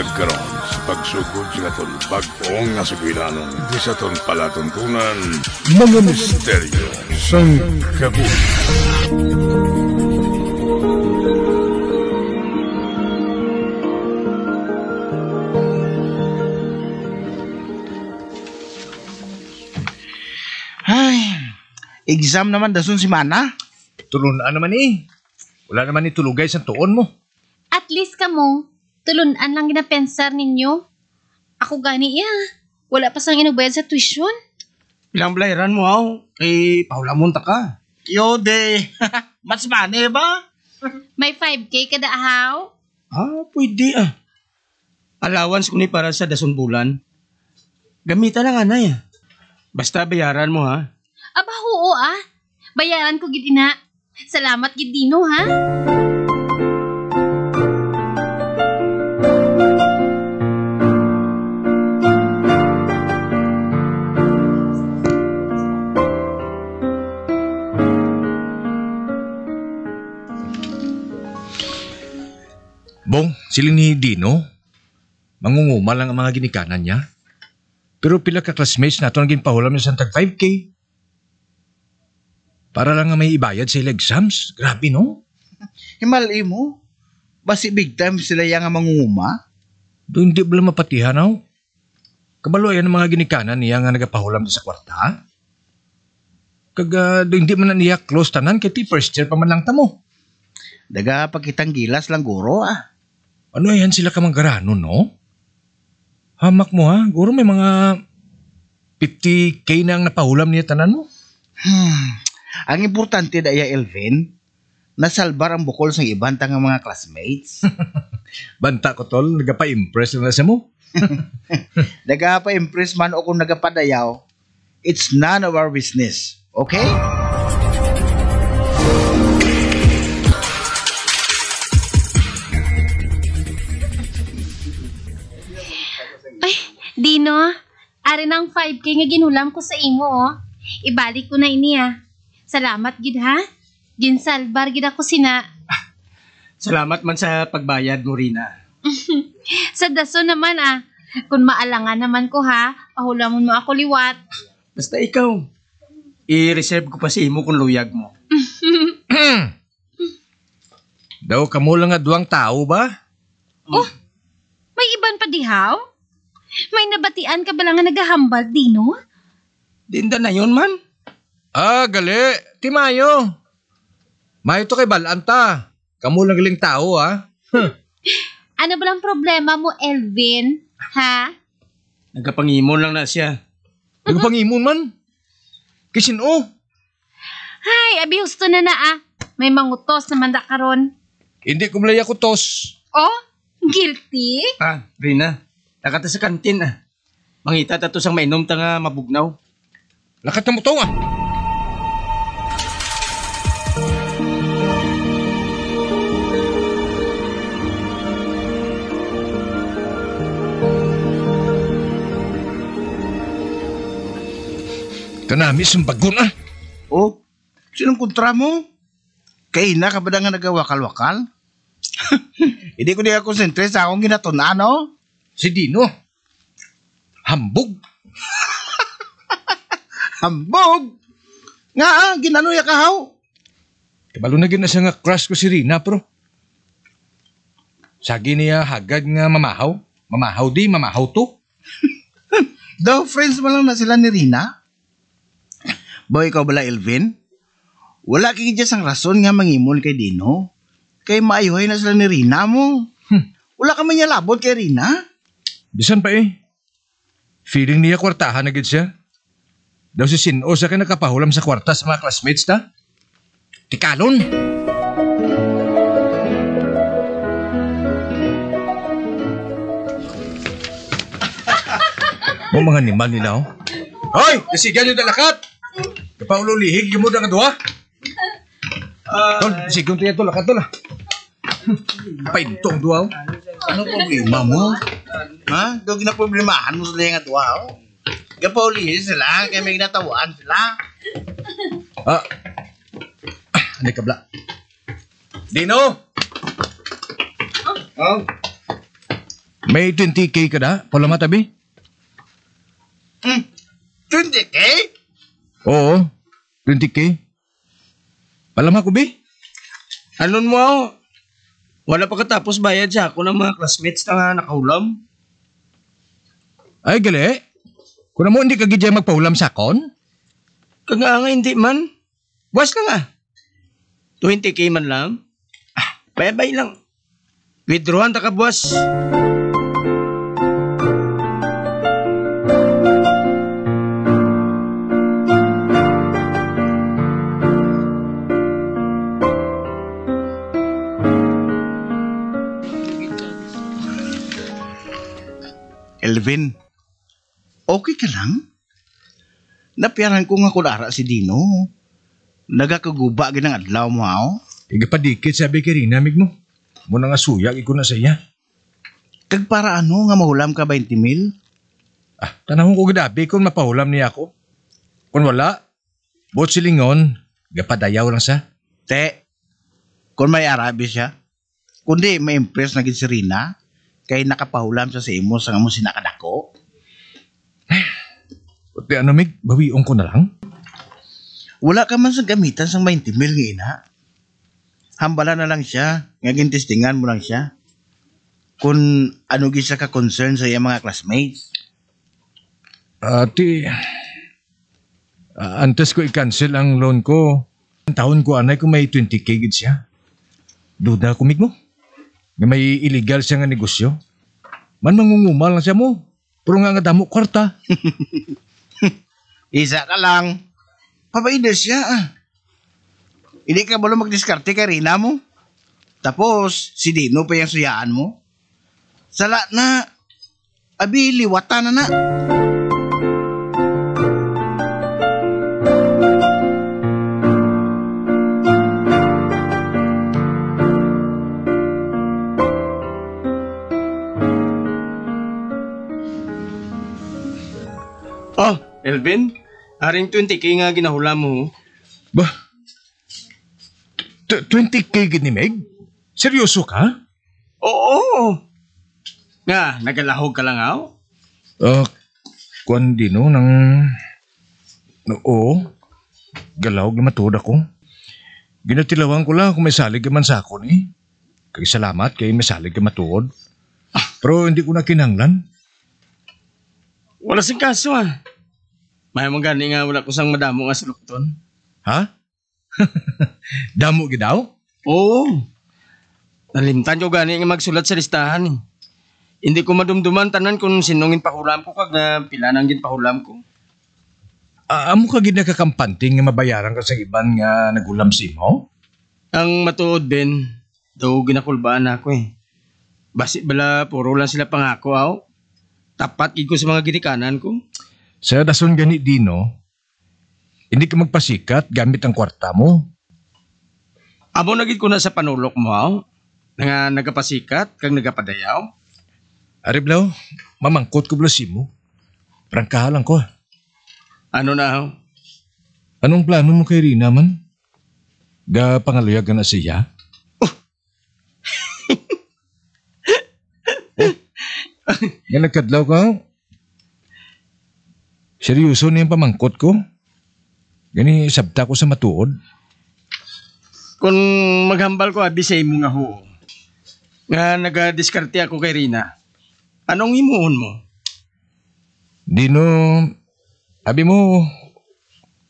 bayad karon sa pagsugod sa katon bag-ong nga sugiranon di sa ton palatuntunan mga misteryo sang kabuhi. Exam naman dasun si Mana. Tulunan naman Wala naman tulugay sa tuon mo. At least kamo, tulunan lang ginapensar ninyo. Ako gani wala pa sang inubayad sa tuition. Ilang belayaran mo Paula munta ka. Yo de, mas mane ba? May 5K kada ahaw. Pwede Allowance ko ni para sa dasun bulan. Gamitan lang anay Basta bayaran mo Aba, oo bayaran ko gid ina. Salamat gid Dino ha. Bong, sila ni Dino, mangunguma lang ang mga ginikanan niya. Pero pila ka classmates nato ang ginpahulam niya sa tag 5K. Para lang nga may ibayad sa ila exams. Grabe, no? Himali mo. Basi big time sila yang mangunguma. Doon di ba mapatihan, Kabalo yan ang mga ginikanan niya nga nagapahulam sa kwarta. Doon di man na niya close tanan kaya first year pa man lang tamo. Daga pagkitang gilas lang guro Ano yan sila kamanggarano, no? Hamak mo guro may mga 50K na ang napahulam niya tanan mo. Ang importante daya Elvin, nasalbar ang bukol sa ibang tangang mga classmates. Banta ko tol, nagapa-impress na sa mo. Nagapa-impress man o kung nagapadayaw, it's none of our business. Okay? Dino, ari nang 5K nga ginulam ko sa imo Ibalik ko na ini Salamat gid ha. Ginsalbar gid ako sina. Salamat man sa pagbayad mo Rina. Sa daso naman Kung maalangan naman ko pahulamon mo ako liwat. Basta ikaw. I-reserve ko pa si imo kung luyag mo. Daw kamo lang nga duwang tao ba? May iban pa dihaw? May nabatian ka ba lang nga naghahambal, Dino? Dinda na yun man. Gali. Timayo. Mayo to kay Balanta. Kamu lang galing tao, Ano ba lang problema mo, Elvin? Ha? Nagapangimon lang na siya. Nagpangimon man. Kisino? Hay, abi husto na May mangutos naman da karon. Hindi ko malaya ko tos. Guilty? Rina. Nakata sa kantin Mangita tato sang mainom ta nga mabugnaw. Lakat na mo to Kanamis ang bagon Sinong kontra mo? Kaina ka ba nga nagawakal-wakal? Hindi ko niya konsentre sa akong ginatunan, Si Dino. Hambog. Hambog? Nga, ginano ya kahaw? Kabalo na siya nga crush ko si Rina, pero sagi niya hagad nga mamahaw. Mamahaw to. Daw friends mo lang na sila ni Rina? Boy, ikaw bala Elvin? Wala kikidya sang rason nga mangimol kay Dino. Kay maayuhay na sila ni Rina mo. Wala ka man niya labot kay Rina? Bisan pa Feeling niya kwartahan na gid siya. Daw si Sino sa kay nakapahulam sa kwarta sa mga classmates ta. Tikalon. Mo mga niman nila Hoy, kasigan yung dalakat. Kapaulo lihig yung mo na kadua. Tol, sigon tiya tol, lakat tol Paintong duwa Ano problema mo? Daw ginaproblemahan mo sila yung atwa, Gapauli sila, kaya may ginatawaan sila. Ano kabla? Dino! May 20K ka da? Pala matabi? 20K? Oo, 20K. Palama ko, be? Anon mo ako? Wala pa katapos bayad siya ako ng mga classmates na nga nakahulam. Ay, gali. Kung mo hindi ka gidya magpahulam sa akon? Kaga nga hindi man. Buwas lang ah. 20K man lang. Bayabay lang. Withdrawan ta ka buwas. Elvin, okay ka lang? Napiyaran ko nga kulara si Dino. Nagakaguba ginang adlaw mo ako. Igapadikit sabi kay Rina, amig mo. Muna nga suyag, iko na sa iya. Kag para ano nga mahulam ka 20 mil? Tanahon ko gadabi kung mapahulam niya ako. Kung wala, bot silingon, gapadayaw lang sa. Te, kung may Arabi siya, kundi may impress na gid si Rina, kay nakapahulam siya sa imo sa nga mo sinakadako. Pati ano, mig, bawiong ko na lang. Wala ka man sa gamitan sang 20 mil nga ina. Hambala na lang siya, nga gintistingan mo lang siya. Kung ano gid siya ka concern sa iyang mga classmates. Ati, antes ko i-cancel ang loan ko, ang taon ko anay kung may 20K gid siya. Duda ko, mig mo. Nga may illegal siya nga negosyo. Man mangungumal lang siya mo. Pero nga damo kwarta. Isa ka lang. Papaider siya ah. Hindi ka ba magdiskarte kay Rina mo? Tapos, si Dino pa yung suyaan mo? Sala na. Abi, liwata na na. Oh, Elvin, aring 20K nga ginahula mo. Bah, 20K gid ni Meg? Seryoso ka? Oo. Nga, nagalahog ka lang aw? Kuan din no, oo. Galaw na matuod ako. Ginatilawan ko lang kung may salig ka man sa akon eh. Kay salamat kay may salig ka matuod. Pero hindi ko na kinanglan. Wala sing kaso ah. May mga gani nga wala ko sang madamo nga sulukton. Ha? Damo gid daw? Oo. Nalimtan ko gani nga magsulat sa listahan eh. Hindi ko madumduman tanan kung sinongin pahulam ko kag na pila nang gin pahulam ko. Amo ka gid nakakampanting nga mabayaran ka sa iban nga nagulam si mo? Ang matuod Ben, daw ginakulbaan ako eh. Basi bala puro lang sila pangako aw. Tapat gid ko sa mga ginikanan ko. Sa dason gani Dino, hindi ka magpasikat gamit ang kwarta mo. Amo na gid ko na sa panulok mo aw. Nga nagapasikat kag nagapadayaw. Ariblaw, mamangkot ko si mo. Prangkahan lang ko. Ano na aw? Anong plano mo kay Rina man? Ga pangaluyag ka na siya? Nga nagkadlaw ka? Seryoso na yung pamangkot ko? Gani sabta ko sa matuod? Kung maghambal ko abi sa imo nga ho. Nga nagadiskarte ako kay Rina. Anong imuon mo? Dino, abi mo,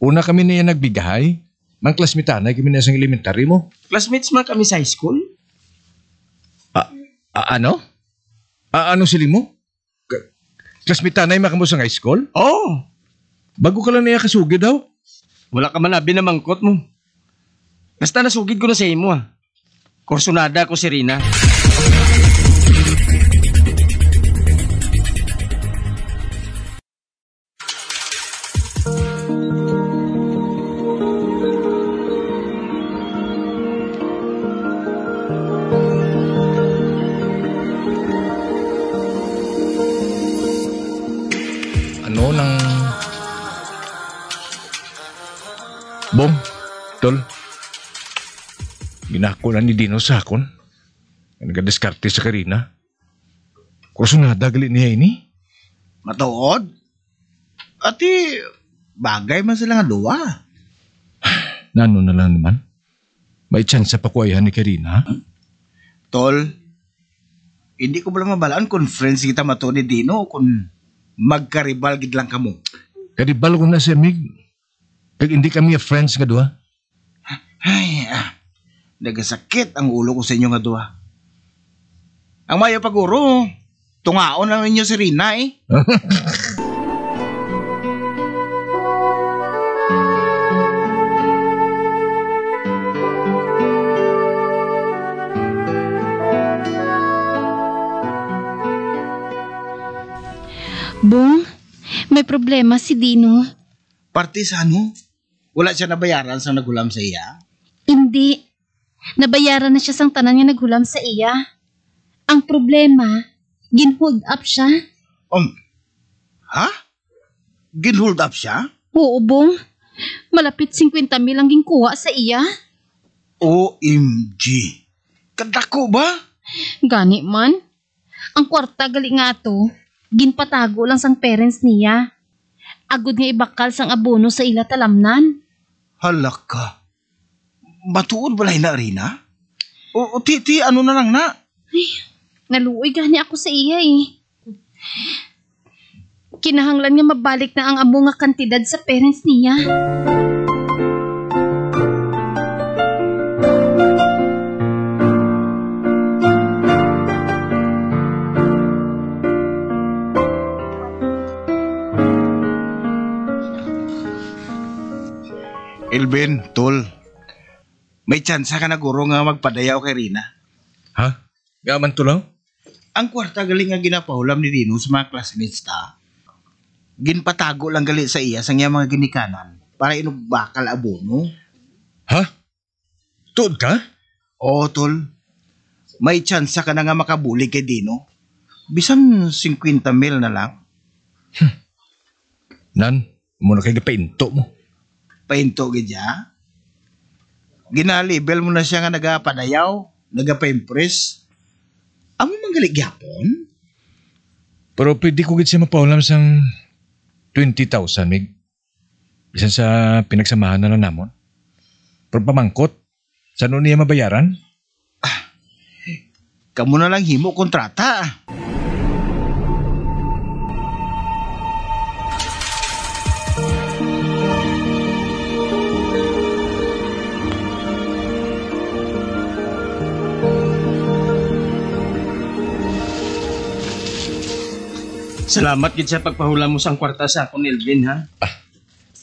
una kami na yan nagbigahay. Mang klasmitanay kami na sa elementary mo. Classmates man kami sa high school? Ano? Ano sili mo? Klasmitanay makamo sa high school? Oo. Bago ka lang niya kasugid daw? Wala ka man abi na mangkot mo. Basta nasugid ko na sa imo ah. Kursunada ko si Rina. Ano nang... Bom, tol. Ginako na ni Dino sa akon. Nagadiskarte sa Karina. Kursunada gali niya ini. Matuod? Ati, bagay man sila nga duwa. Nano na lang naman. May chance pa ko ayahan ni Karina. Tol, hindi ko pala mabalaan kung friends kita mato ni Dino o kung magkaribal gid lang kamo. Karibal ko na si Mig. Kag hindi kami friends nga duha. Ay, nagasakit ang ulo ko sa inyo nga duha. Ang mayo paguro, tungaon lang ninyo si Rina eh. Bong, may problema si Dino. Parte sa ano? Wala siya nabayaran sa nagulam sa iya? Hindi. Nabayaran na siya sang tanan nga naghulam sa iya. Ang problema, ginhold up siya. Ha? Ginhold up siya? Oo, Bong. Malapit 50 mil ang ginkuha sa iya. OMG. Kadako ba? Gani man. Ang kwarta gali nga to, ginpatago lang sang parents niya. Agud nga ibakal sang abono sa ila talamnan. Halak ka. Matuod balay na, Rina? O titi, ano na lang na? Ay, naluoy gani ako sa iya eh. Kinahanglan nga mabalik na ang amo nga kantidad sa parents niya. Elvin, Tol, may tsansa ka na guro nga magpadayaw kay Rina. Ha? Gaman to lang? Ang kwarta galing nga ginapahulam ni Dino sa mga classmates ta. Ginpatago lang gali sa iya sa niya mga ginikanan para inugbakal abono. Ha? Tuod ka? Oo, Tol. May tsansa ka na nga makabuli kay Dino. Bisan 50 mil na lang. Nan, muna kayo painto mo. Painto gidya. Ginalibel mo na siya nga nagapadayaw, nagapa-impress. Amo manggali gyapon? Pero pwede ko gid siya mapaulam sang 20,000, Mig. Bisan sa pinagsamahan na lang namon. Pero pamangkot, saan niya mabayaran? Kamu na lang himo kontrata. Salamat gid sa pagpahula mo sang kwarta sa akon, Elvin, ha?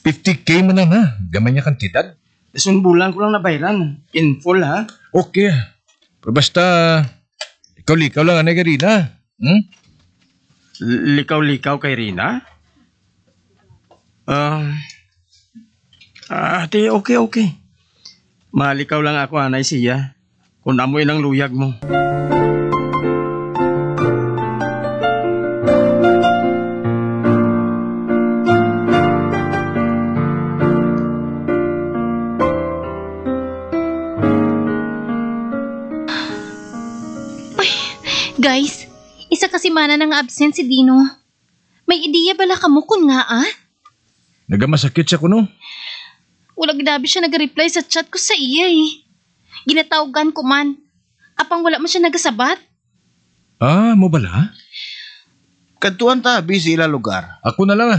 50K man lang ha. Gamay niya kantidad. Dasun bulan ko lang nabayaran. In full, ha? Okay. Pero basta, ikaw lang anay Karina. Likaw-likaw kay Rina? Ate, okay. Malikaw lang ako, anay siya. Kung amoy ng luyag mo. Guys, isa kasi mana nang absent si Dino. May ideya bala kamo kun nga Nagamasakit siya kuno. Wala ginabi siya nag-reply sa chat ko sa iya eh. Ginatawagan ko man. Apang wala man siya nagasabat. Mo bala? Kadtuan ta busy ila lugar. Ako na lang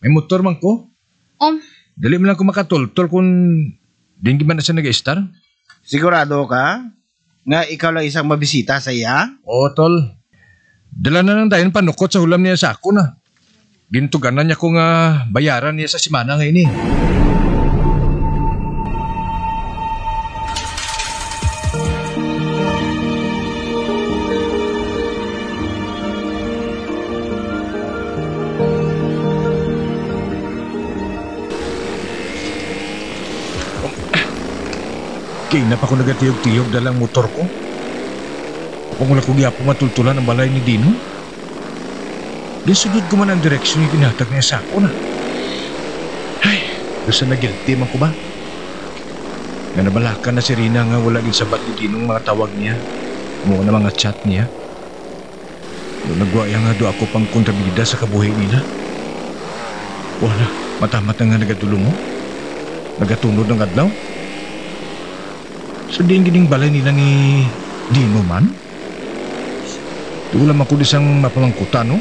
May motor man ko. Dali mo lang ko makatultol kung din man na siya nag-star. Sigurado ka nga ikaw lang isang mabisita sa iya? Oo, tol. Dala na lang tayo ng panukot sa hulam niya sa ako na. Gintuganan niya kung bayaran niya sa simana ngayon eh. Kaya na pa ako nagatiyog-tiyog dalang motor ko. Kung wala ko giyapo matultulan ang balay ni Dino. Gisugod ko man ang direksyon yung pinatag niya sa ako na. Ay, gusto na guilty man ko ba? Nga nabalakan na si Rina nga wala sabat ni Dino mga tawag niya. Mga na mga chat niya. Nung nagwaya nga do ako pang kontrabida sa kabuhay nila. Wala, matamat na nga nagadulo mo. Nagatunod ng adlaw. Sa diing gining balay nila ni Dino man. Tulam ako disang mapamangkutan, no?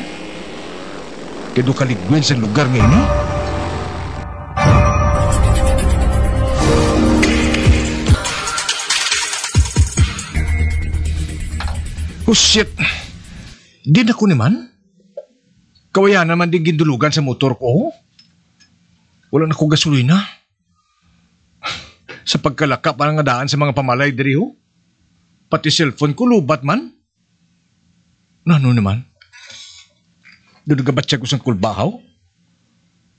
Kaya do kaligwen sa lugar ngayon, eh. Oh shit! Di na ko naman. Kawaya naman din gindulugan sa motor ko. Wala na ko gasolina. Sa pagkalaka parang nga daan sa mga pamalay diri ho. Pati cellphone ko lubat man. Ano naman? Doon nagabatsa ko sa kulbahaw?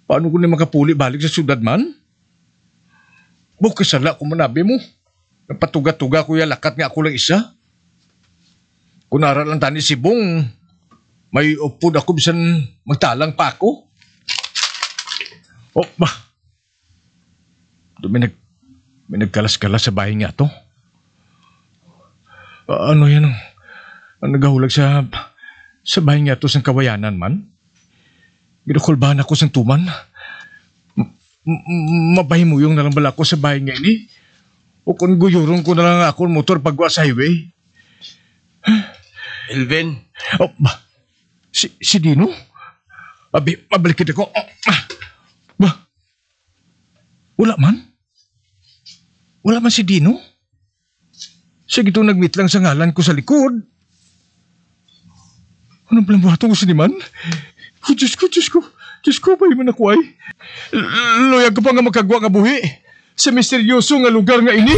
Paano ko na makapuli balik sa syudad man? Bukasala ko manabi mo. Napatuga-tuga ko yung lakat nga ako lang isa. Kunara lang tani si Bong, may upod ako bisan magtalang pa ako. Oh, ba? May nagkalas-kalas sa bahay nga to. Ano yan? Ang nagahulag sa bahay nga to sa kawayanan man? Ginukulbahan ako sa tuman. Mapahimuyong na lang bala ko sa bahay nga ini. O kung guyurong ko na lang ako motor pagwa sa highway. Elvin? Oh, ba? Si Dino? Abi, mabalik ako. Oh, ba? Wala man? Wala man si Dino? Sige ito nag-meet lang sa ngalan ko sa likod. Anong plambuhato ko siniman? Oh, Diyos ko. Diyos ko, bahay man ako ay. Loyag ko pa nga magkagwa nga buhi. Sa misteryoso nga lugar nga ini.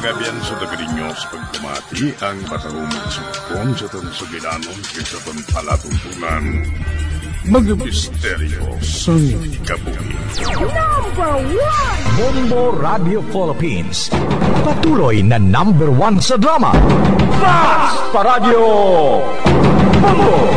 Magabian sa dagarinyo sa pagkumati ang matarumang sukon sa tansugilanon kaysa tan palatuntunan. Mga misteryo sa kabuhi. Bombo Radio Philippines. Patuloy na #1 sa drama. Fast Paradyo! Bombo!